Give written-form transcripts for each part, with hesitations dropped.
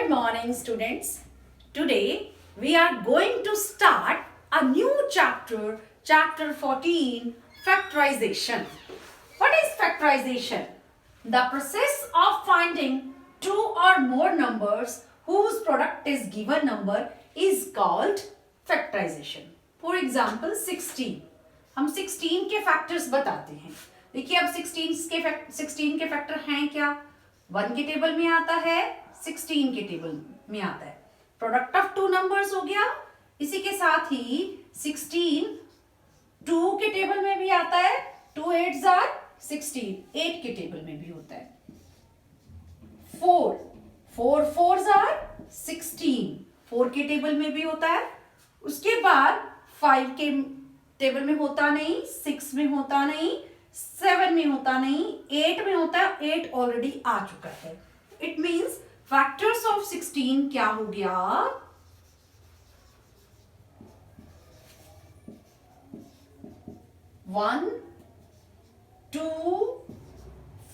Good morning, students. Today we are going to start a new chapter, chapter 14, factorization. What is factorization? The process of finding two or more numbers whose product is given number is called factorization. For example, 16. हम 16 के factors बताते हैं. देखिए अब 16 के factor हैं क्या? 1 के टेबल में आता है, 16 के टेबल में आता है. प्रोडक्ट ऑफ टू नंबर्स हो गया. इसी के साथ ही 16 2 के टेबल में भी आता है. 2 8s are 16. 8 के टेबल में भी होता है. 4 4s are 16. 4 के टेबल में भी होता है. उसके बाद 5 के टेबल में होता नहीं, 6 में होता नहीं, 7 में होता नहीं, 8 में होता है. 8 ऑलरेडी आ चुका है. इट मीन्स फैक्टर्स ऑफ 16 क्या हो गया? 1 2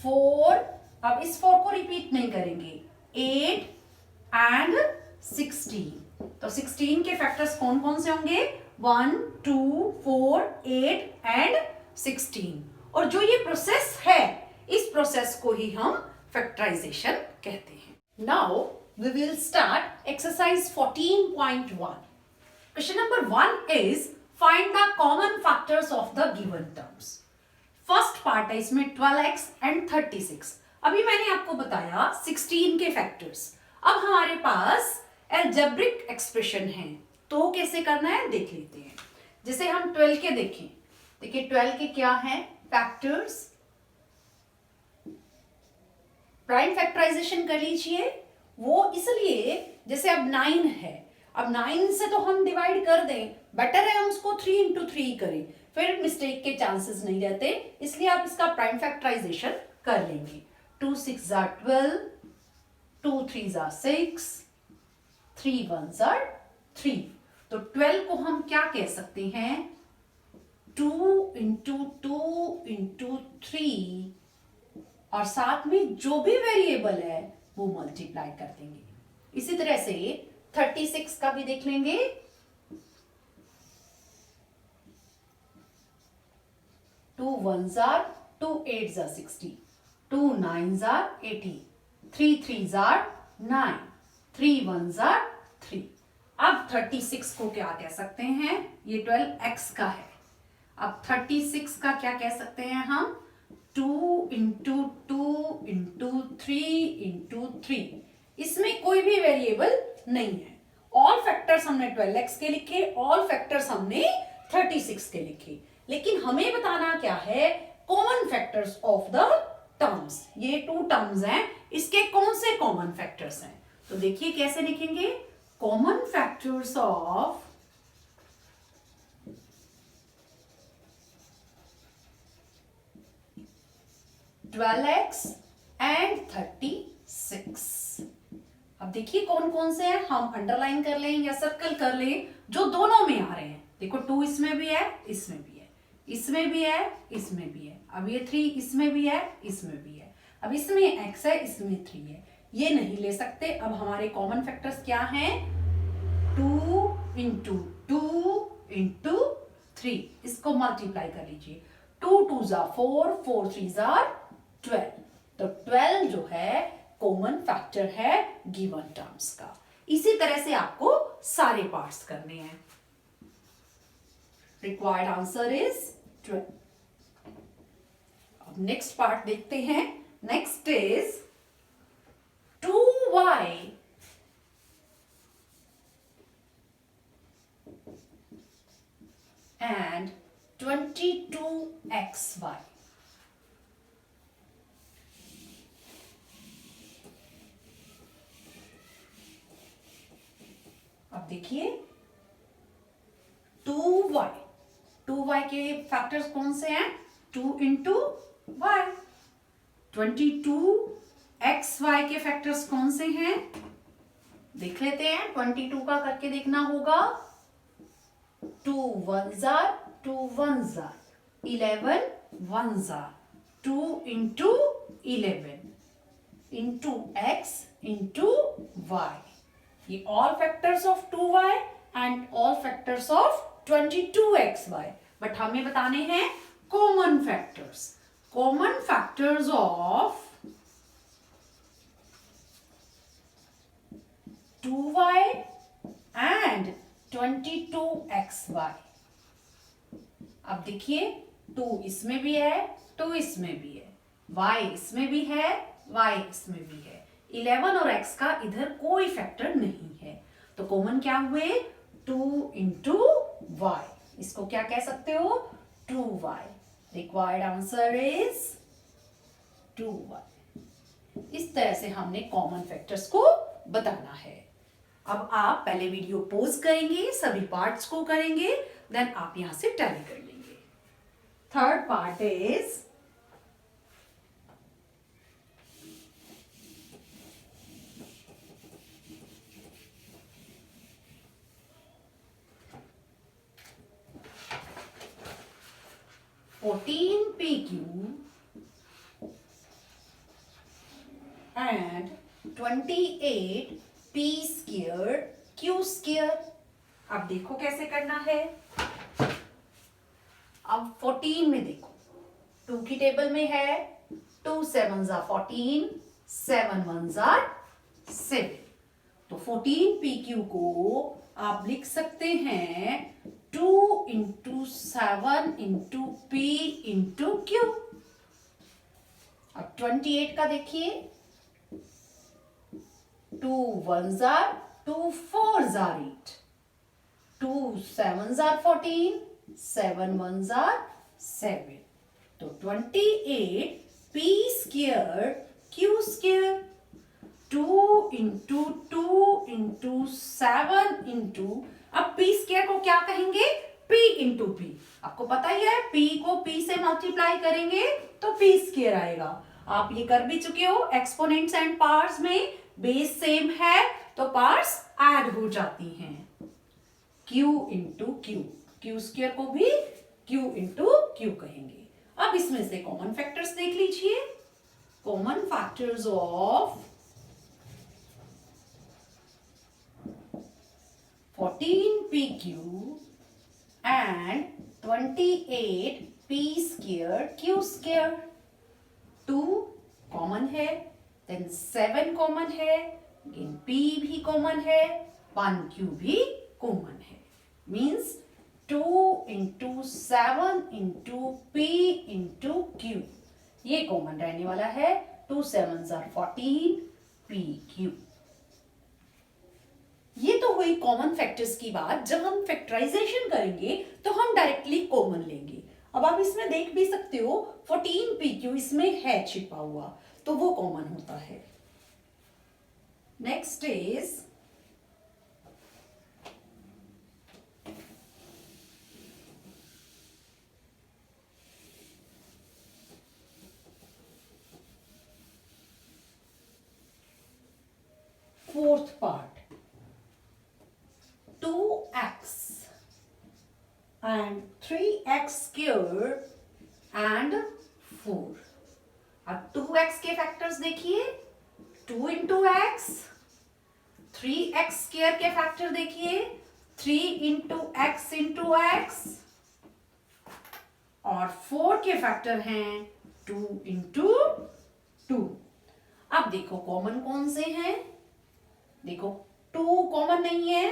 4. अब इस 4 को रिपीट नहीं करेंगे. 8 एंड 16. तो 16 के फैक्टर्स कौन कौन से होंगे? 1 2 4 8 एंड 16. और जो ये प्रोसेस है, इस प्रोसेस को ही हम फैक्टराइजेशन कहते हैं. Now we will start exercise 14.1. Question number 1 is find the common factors of the given terms. First part है इसमें 12x एंड 36. अभी मैंने आपको बताया 16 के फैक्टर्स. अब हमारे पास अलजेब्रिक एक्सप्रेशन है, तो कैसे करना है देख लेते हैं. जैसे हम 12 के देखें. देखिए 12 के क्या हैं फैक्टर्स. प्राइम फैक्टराइजेशन कर लीजिए. वो इसलिए जैसे अब 9 है, अब 9 से तो हम डिवाइड कर दें, बेटर है हम उसको 3 into 3 करें, फिर मिस्टेक के चांसेस नहीं रहते. इसलिए आप इसका प्राइम फैक्टराइजेशन कर लेंगे. 2 6s are 12, 2 3s are 6, 3 1s are 3. तो 12 को हम क्या कह सकते हैं? 2 into 2 into 3 और साथ में जो भी वेरिएबल है वो मल्टीप्लाई कर देंगे. इसी तरह से 36 का भी देख लेंगे. 2 1s are 2 8s are 60, 2 9s are 80, 3 3s are 9, 3 1s are 3. अब 36 को क्या कह सकते हैं? ये 12x का है. अब 36 का क्या कह सकते हैं हम? 2 into 2 into 3 into 3. इसमें कोई भी वेरिएबल नहीं है. ऑल फैक्टर्स हमने 12x के लिखे, ऑल फैक्टर्स हमने 36 के लिखे. लेकिन हमें बताना क्या है? Common factors of the terms. ये 2 टर्म्स हैं, इसके कौन से कॉमन फैक्टर्स हैं? तो देखिए कैसे लिखेंगे. Common factors of 12x and 36. अब देखिए कौन कौन से हैं. हम अंडरलाइन कर लें या सर्कल कर लें जो दोनों में आ रहे हैं. देखो 2 इसमें भी है, इसमें भी है, इसमें भी है, इसमें भी है. अब ये 3 इसमें भी है, इसमें भी है. अब इसमें x है, इसमें 3 है. ये नहीं ले सकते. अब हमारे कॉमन फैक्टर्स क्या हैं? 2 into 2 into 3. इसको मल्टीप्लाई कर लीजिए. 2 2s are 4, 4 3s are 12. तो 12 जो है कॉमन फैक्टर है गिवन टर्म्स का. इसी तरह से आपको सारे पार्ट्स करने हैं. Required answer is 12. अब नेक्स्ट पार्ट देखते हैं. Next is 2y and 22xy. अब देखिए 2y के फैक्टर्स कौन से हैं? 2 into y. 22xy के फैक्टर्स कौन से हैं देख लेते हैं. 22 का करके देखना होगा. 2 1s are 2 1s are 11 1s are 2 into 11 into x into y. ये all factors of 2y and all factors of 22xy. But हमें बताने हैं common factors. Common factors of 2y and 22xy. अब देखिए 2 इसमें भी है, 2 इसमें भी है, y इसमें भी है, y इसमें भी है. 11 और x का इधर कोई फैक्टर नहीं है, तो कॉमन क्या हुए 2 इंटू वाई. इसको क्या कह सकते हो 2y. Required answer is 2y. इस तरह से हमने कॉमन फैक्टर्स को बताना है. अब आप पहले वीडियो पॉज करेंगे, सभी पार्ट्स को करेंगे, देन आप यहां से टैली कर लेंगे. Third part is PQ and 28p squared q square. अब देखो कैसे करना है. अब 14 में देखो 2 की टेबल में है 2 7s are 14, 7 1s are 7. तो 14pq को आप लिख सकते हैं 2 into 7 into p into q. अब 28 का देखिए 2 1s are 2 4s are 8, 2 7s are 14, 7 1s are 7. तो 28 p square q square 2 into 2 into 7 into. अब p स्क्वायर को क्या कहेंगे p इंटू p. आपको पता ही है p को p से मल्टीप्लाई करेंगे तो p स्क्वायर आएगा. आप ये कर भी चुके हो एक्सपोनेंट्स एंड पार्ट्स में. बेस सेम है तो पार्ट्स ऐड हो जाती हैं. q into q, q square को भी q इंटू q कहेंगे. अब इसमें से कॉमन फैक्टर्स देख लीजिए. Common factors of 14pq and 28p square q square. 2 common है, देन 7 कॉमन है, p भी कॉमन है, 1q भी कॉमन है. Means 2 into 7 into p into q ये कॉमन रहने वाला है. 2 7s are 14 pq. ये तो हुई कॉमन फैक्टर्स की बात. जब हम फैक्टराइजेशन करेंगे तो हम डायरेक्टली कॉमन लेंगे. अब आप इसमें देख भी सकते हो 14pq इसमें है छिपा हुआ, तो वो कॉमन होता है. Next is fourth part 2x and 3x squared and 4. अब 2x के फैक्टर्स देखिए 2 इंटू एक्स. 3x स्क्वायर के फैक्टर देखिए 3 इंटू एक्स इंटू एक्स. और 4 के फैक्टर हैं 2 इंटू 2. अब देखो कॉमन कौन से हैं. देखो 2 कॉमन नहीं है,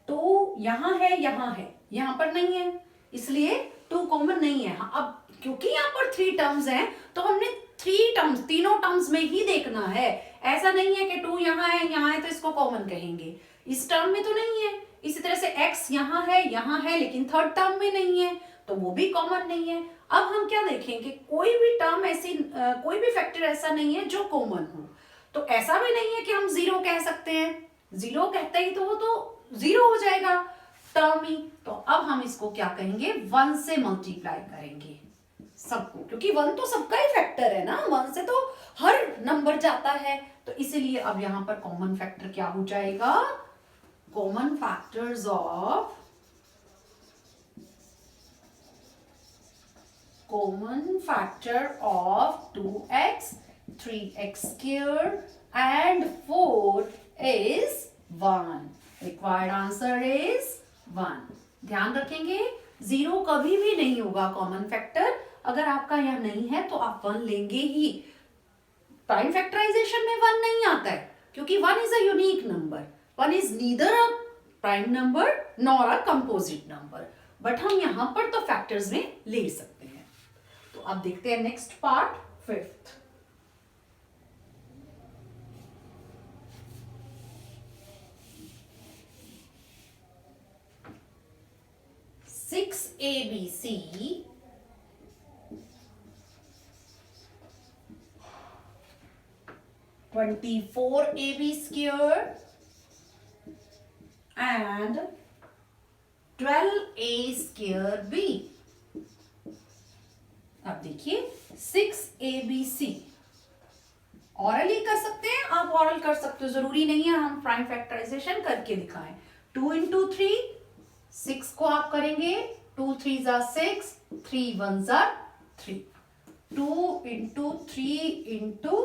2 यहां है, यहां है, यहां पर नहीं है, इसलिए 2 कॉमन नहीं है. अब क्योंकि यहां पर 3 टर्म्स हैं तो हमने 3 टर्म्स तीनों टर्म्स में ही देखना है. ऐसा नहीं है कि 2 यहां है तो इसको कॉमन कहेंगे. इस टर्म में तो नहीं है. इसी तरह से x यहां है लेकिन थर्ड टर्म में नहीं है तो वो भी कॉमन नहीं है. अब हम क्या देखेंगे कोई भी टर्म ऐसी कोई भी फैक्टर ऐसा नहीं है जो कॉमन हो. तो ऐसा भी नहीं है कि हम 0 कह सकते हैं. 0 कहते ही तो वो तो 0 हो जाएगा टर्म ही. तो अब हम इसको क्या कहेंगे 1 से मल्टीप्लाई करेंगे सबको, क्योंकि 1 तो सबका ही फैक्टर है ना. 1 से तो हर नंबर जाता है. तो इसीलिए अब यहां पर कॉमन फैक्टर क्या हो जाएगा. Common factors of common factor of 2x, 3x squared and 4 is 1. Required answer is 1. ध्यान रखेंगे 0 कभी भी नहीं होगा कॉमन फैक्टर. अगर आपका यहाँ नहीं है तो आप 1 लेंगे ही. प्राइम फैक्टराइजेशन में 1 नहीं आता है क्योंकि 1 is a unique number. 1 is neither a prime number nor a composite number. But हम यहाँ पर तो फैक्टर्स में ले सकते हैं. तो अब देखते हैं next part, 5th. ABC 24AB square and 12A square B. अब देखिए 6ABC ऑरली कर सकते हैं, आप ऑरल कर सकते हो, जरूरी नहीं है हम प्राइम फैक्टराइजेशन करके दिखाएं. 2 into 3, 6 को आप करेंगे 2 3s are 6, 3 1s are 3. 2 into 3 into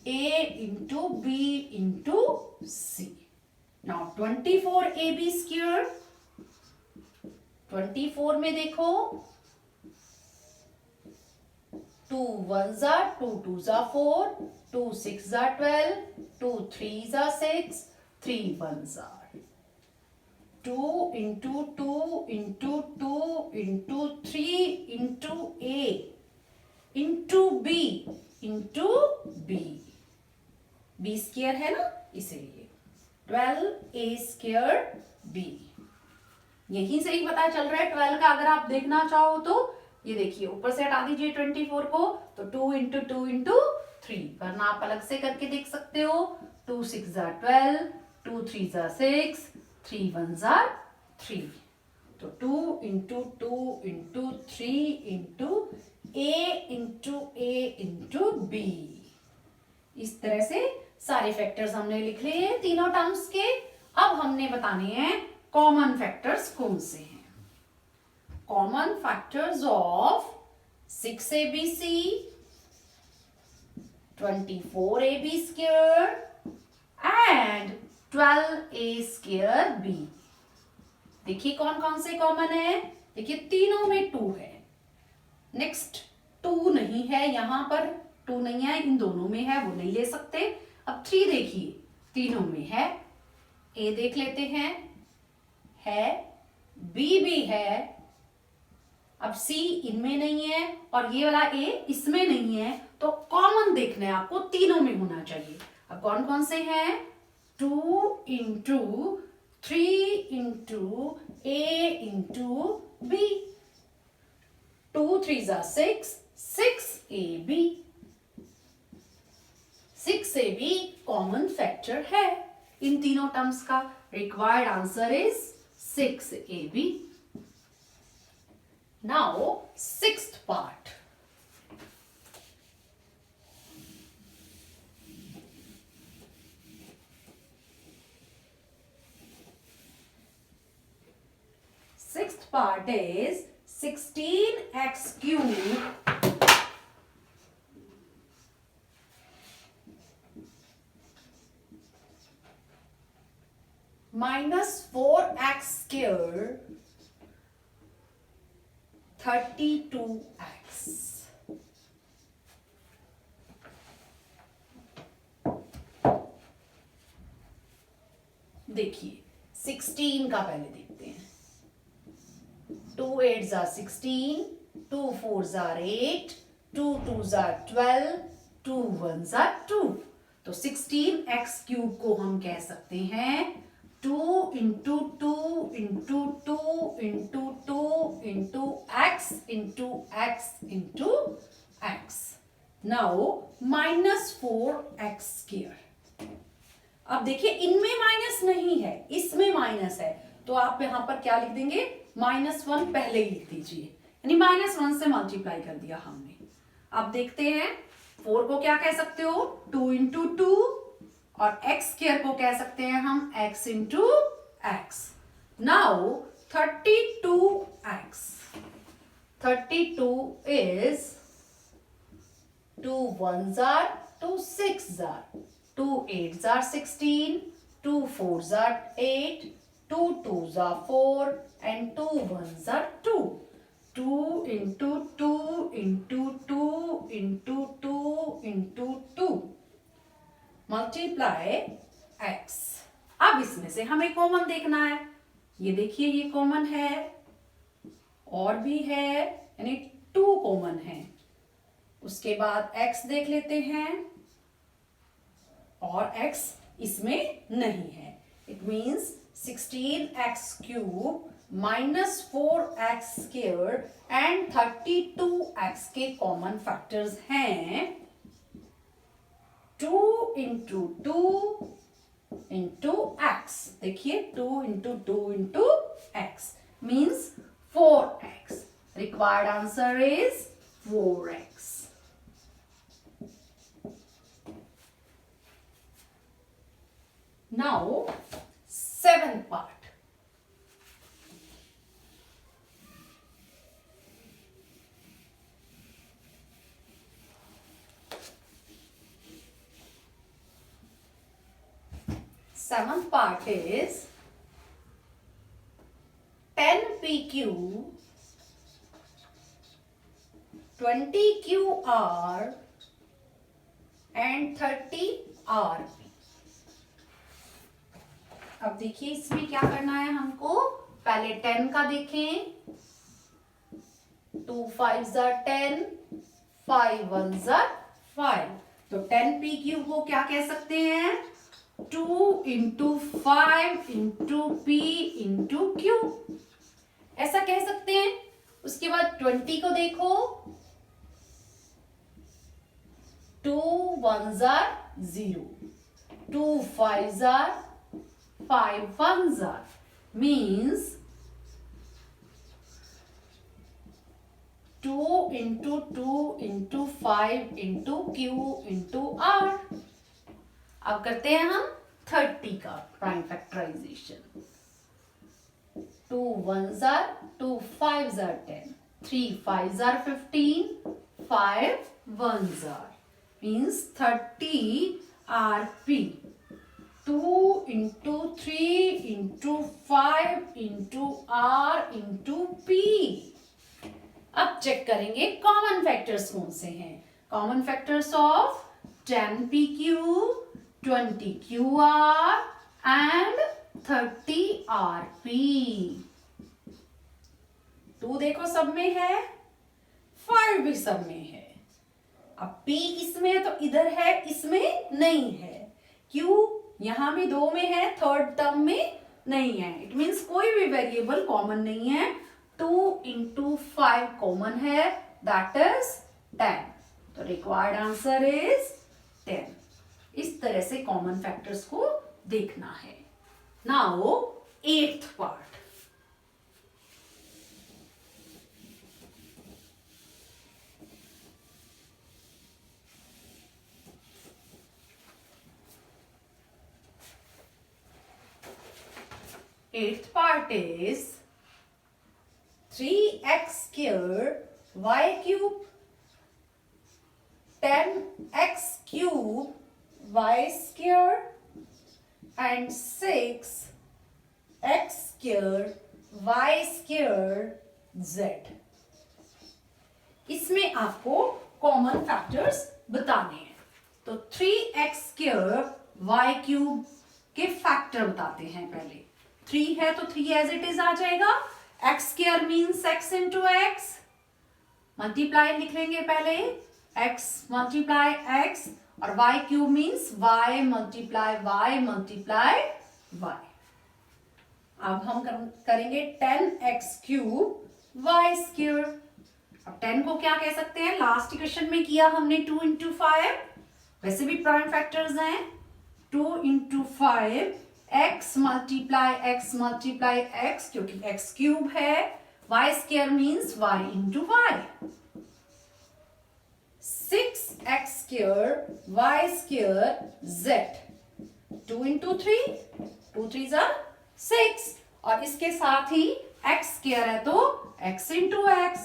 A into B into C. Now 24AB square. 24 में देखो 2 1s are 2 2s are 4, 2 6s are 12, 2 3s are 6, 3 1s are 2 into 2 into 2 into 3 into A into B into B. B square है ना, इसीलिए 12A square B. यहीं से ही पता चल रहा है 12 का. अगर आप देखना चाहो तो ये देखिए ऊपर से हटा दीजिए 24 को, तो 2 into 2 into 3, वरना आप अलग से करके देख सकते हो. 2 6s are 12, 2 3s are 6, 3 1s are 3. तो 2 into 2 into 3 into A into A into B. इस तरह से सारे फैक्टर्स हमने लिख लिए हैं तीनों टर्म्स के. अब हमने बताने हैं कॉमन फैक्टर्स कौन से हैं. Common factors of 6ABC, 24AB square and 12A square B. देखिए कौन कौन से कॉमन है. देखिए तीनों में 2 है. नेक्स्ट 2 नहीं है, यहां पर 2 नहीं है, इन दोनों में है, वो नहीं ले सकते. अब 3 देखिए तीनों में है. A देख लेते हैं, है. B भी है. अब C इनमें नहीं है और ये वाला A इसमें नहीं है, तो कॉमन देखना है आपको, तीनों में होना चाहिए. अब कौन कौन से हैं. 2 into 3 into A into B. 2 3s are 6, 6AB. 6AB common factor है इन तीनों टर्म्स का. Required answer is 6AB. Now 6th part. Sixth part is 16x cube minus 4x square 32x. देखिए 16 का पहले देखते हैं. 2 8s are 16, 2 4s are 8, 2 2s are 12, 2 1s are 2. तो 16x cube को हम कह सकते हैं 2 into 2 into 2 into 2 into x into x into x. Now minus 4x square. अब देखिए इनमें माइनस नहीं है, इसमें माइनस है, तो आप यहां पर क्या लिख देंगे, -1 पहले ही लिख दीजिए, यानी -1 से मल्टीप्लाई कर दिया हमने. अब देखते हैं 4 को क्या कह सकते हो, 2 into 2, और x स्क्वायर को कह सकते हैं हम x into x. Now 32x. 32 is 2 1s are 2 6s are 2 8s are 16, 2 4s are 8, 2 2s are 4 and 2 1s are 2. 2 into 2 into 2 into 2 into 2 multiply x. अब इसमें से हमें कॉमन देखना है. ये देखिए ये कॉमन है और भी है, यानी 2 कॉमन है. उसके बाद x देख लेते हैं और x इसमें नहीं है. It means 16x cube minus 4x square and 32x के कॉमन फैक्टर्स हैं 2 इंटू 2 इंटू x. देखिए 2 into 2 into x means 4x. Required answer is 4x. Now, seventh part. Seventh part is 10PQ, 20QR and 30RP. अब देखिए इसमें क्या करना है हमको. पहले 10 का देखें. 2 5s are 10, 5 1s are 5. तो 10PQ को क्या कह सकते हैं 2 into 5 into P into Q, ऐसा कह सकते हैं. उसके बाद 20 को देखो. 2 1s are 0, 2 5s are 5 1s are, means 2 into 2 into 5 into Q into R. अब करते हैं हम 30 का prime factorisation. 2 1s are 2 5s are 10, 3 5s are 15, 5 1s are, means 30 RP. 2 into 3 into 5 into R into P. अब check करेंगे common factors कौन से हैं. Common factors of 10PQ, 20QR and 30RP. 2 देखो सब में है, 5 भी सब में है. अब P इसमें है तो इधर है, इसमें नहीं है. Q यहां भी 2 में है, थर्ड टर्म में नहीं है. इट मीन्स कोई भी वेरिएबल कॉमन नहीं है. 2 इंटू 5 कॉमन है, दैट इज 10. तो रिक्वायर्ड आंसर इज 10. इस तरह से कॉमन फैक्टर्स को देखना है. Now 8th part. Eighth part is 3x square y cube, 10x cube y square and 6x square y square z. इसमें आपको कॉमन फैक्टर्स बताने हैं. तो 3x square y cube के फैक्टर बताते हैं. पहले 3 है तो 3 एज इट इज आ जाएगा. x square means x into x. Multiply लिख लेंगे पहले, x मल्टीप्लाई x और y cube means y multiply y multiply y. अब हम करेंगे 10x क्यूब y स्क्वायर. अब 10 को क्या कह सकते हैं, लास्ट इक्वेशन में किया हमने 2 इंटू 5. वैसे भी प्राइम फैक्टर्स हैं. 2 इंटू 5 x मल्टीप्लाई x क्योंकि x क्यूब है. y square means y into y. 6x square y square z. 2 into 3, 2 3s are 6. और इसके साथ ही x स्क्वायर है तो x into x,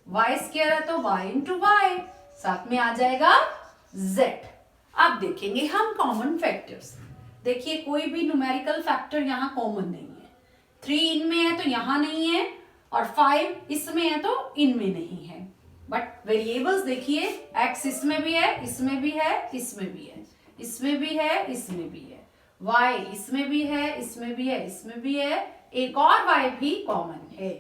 y square है तो y इंटू y, साथ में आ जाएगा z. अब देखेंगे हम कॉमन फैक्टर्स। देखिए कोई भी न्यूमेरिकल फैक्टर यहाँ कॉमन नहीं है। 3 इनमें है तो यहाँ नहीं है, और 5 इसमें है तो इनमें नहीं है। बट वेरिएबल्स देखिए, x इसमें भी है, इसमें भी है, इसमें भी है, इसमें भी है, इसमें भी है, y इसमें भी है, इसमें भी है, इसमें भी है, एक और y भी कॉमन है।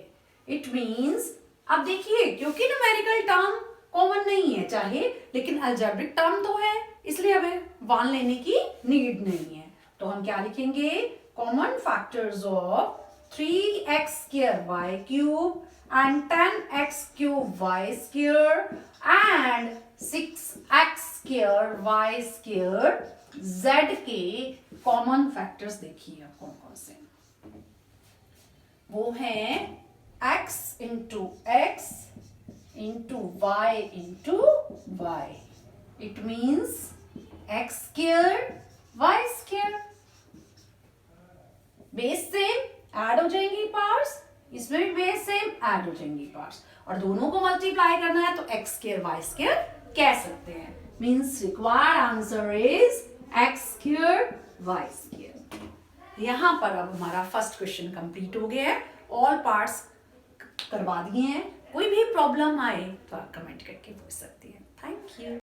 इट मीन्स, अब देखिए क्योंकि न्यूमेरिकल टर्म कॉमन नहीं है चाहे, लेकिन अलजेब्रिक टर्म तो है, इसलिए हमें 1 लेने की नीड नहीं है। तो हम क्या लिखेंगे, common factors of 3x² y cube and 10x³ y square and 6x² y square z के कॉमन फैक्टर्स देखिए आप कौन कौन से, वो हैं x into x into y into y. It means x square y square. Base same, add हो जाएंगी पार्ट्स, इसमें भी बेस सेम, ऐड हो जाएंगी पार्ट्स, और दोनों को मल्टीप्लाई करना है तो x स्क्वायर y स्क्वायर कह सकते हैं। Means required answer is x square y square. यहां पर अब हमारा फर्स्ट क्वेश्चन कंप्लीट हो गया है, ऑल पार्ट्स करवा दिए हैं। कोई भी प्रॉब्लम आए तो आप कमेंट करके पूछ सकती हैं। Thank you.